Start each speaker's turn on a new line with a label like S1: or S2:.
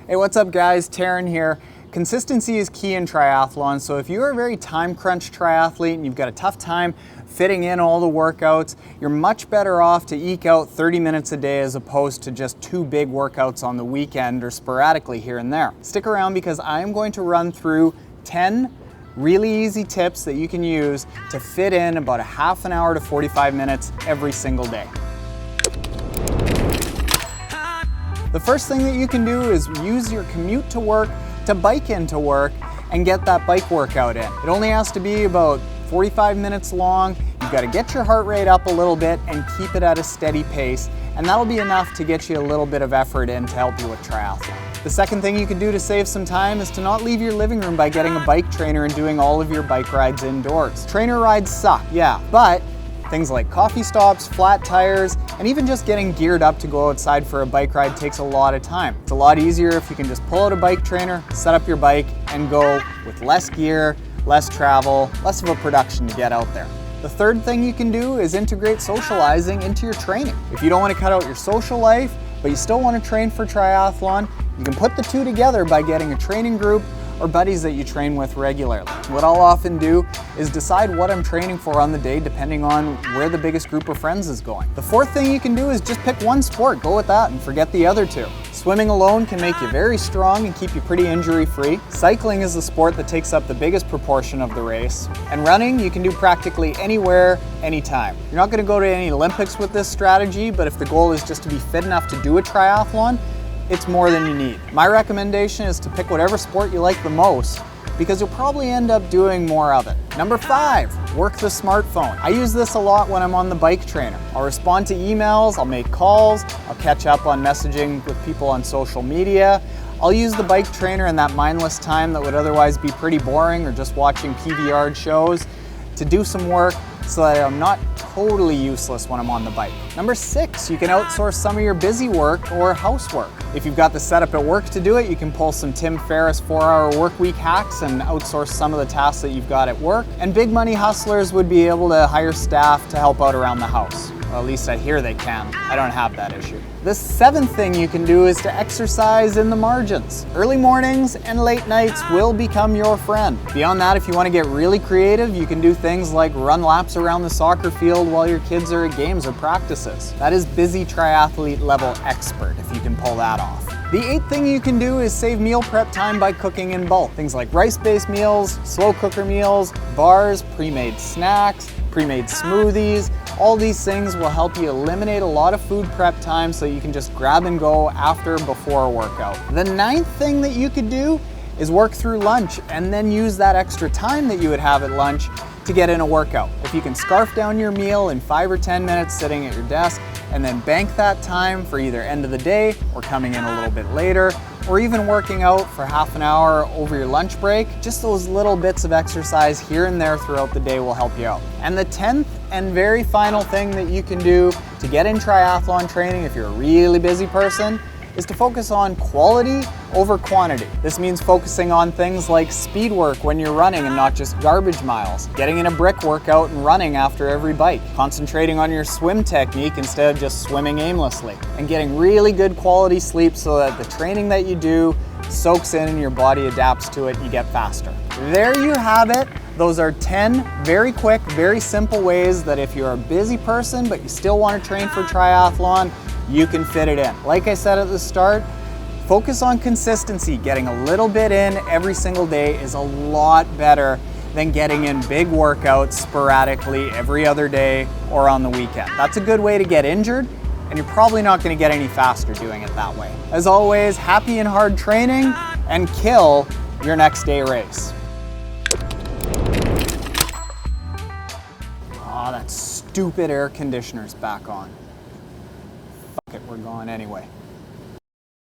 S1: Hey, what's up guys? Taren here. Consistency is key in triathlon, so if you're a very time-crunched triathlete and you've got a tough time fitting in all the workouts, you're much better off to eke out 30 minutes a day as opposed to just 2 big workouts on the weekend or sporadically here and there. Stick around because I am going to run through 10 really easy tips that you can use to fit in about a half an hour to 45 minutes every single day. The first thing that you can do is use your commute to work to bike into work and get that bike workout in. It only has to be about 45 minutes long. You've got to get your heart rate up a little bit and keep it at a steady pace, and that'll be enough to get you a little bit of effort in to help you with triathlon. The second thing you can do to save some time is to not leave your living room by getting a bike trainer and doing all of your bike rides indoors. Trainer rides suck, yeah, but things like coffee stops, flat tires, and even just getting geared up to go outside for a bike ride takes a lot of time. It's a lot easier if you can just pull out a bike trainer, set up your bike, and go with less gear, less travel, less of a production to get out there. The third thing you can do is integrate socializing into your training. If you don't want to cut out your social life, but you still want to train for triathlon, you can put the two together by getting a training group or buddies that you train with regularly. What I'll often do is decide what I'm training for on the day depending on where the biggest group of friends is going. The fourth thing you can do is just pick one sport, go with that and forget the other two. Swimming alone can make you very strong and keep you pretty injury-free. Cycling is the sport that takes up the biggest proportion of the race. And running, you can do practically anywhere, anytime. You're not gonna go to any Olympics with this strategy, but if the goal is just to be fit enough to do a triathlon, it's more than you need. My recommendation is to pick whatever sport you like the most because you'll probably end up doing more of it. Number 5, work the smartphone. I use this a lot when I'm on the bike trainer. I'll respond to emails, I'll make calls, I'll catch up on messaging with people on social media. I'll use the bike trainer in that mindless time that would otherwise be pretty boring or just watching PVR shows to do some work so that I'm not totally useless when I'm on the bike. Number 6, you can outsource some of your busy work or housework. If you've got the setup at work to do it, you can pull some Tim Ferriss 4-hour work week hacks and outsource some of the tasks that you've got at work. And big money hustlers would be able to hire staff to help out around the house. Well, at least I hear they can. I don't have that issue. The 7th thing you can do is to exercise in the margins. Early mornings and late nights will become your friend. Beyond that, if you want to get really creative, you can do things like run laps around the soccer field while your kids are at games or practices. That is busy triathlete level expert if you can pull that off. The 8th thing you can do is save meal prep time by cooking in bulk. Things like rice-based meals, slow cooker meals, bars, pre-made snacks, pre-made smoothies. All these things will help you eliminate a lot of food prep time so you can just grab and go after before a workout. The 9th thing that you could do is work through lunch and then use that extra time that you would have at lunch to get in a workout. If you can scarf down your meal in 5 or 10 minutes sitting at your desk and then bank that time for either end of the day or coming in a little bit later, or even working out for half an hour over your lunch break, just those little bits of exercise here and there throughout the day will help you out. And the 10th and very final thing that you can do to get in triathlon training if you're a really busy person is to focus on quality over quantity. This means focusing on things like speed work when you're running and not just garbage miles, getting in a brick workout and running after every bike, concentrating on your swim technique instead of just swimming aimlessly, and getting really good quality sleep so that the training that you do soaks in and your body adapts to it and you get faster. There you have it. Those are 10 very quick, very simple ways that if you're a busy person but you still want to train for triathlon, you can fit it in. Like I said at the start, focus on consistency. Getting a little bit in every single day is a lot better than getting in big workouts sporadically every other day or on the weekend. That's a good way to get injured, and you're probably not going to get any faster doing it that way. As always, happy and hard training, and kill your next day race. Oh, that stupid air conditioner's back on. Fuck it, we're going anyway.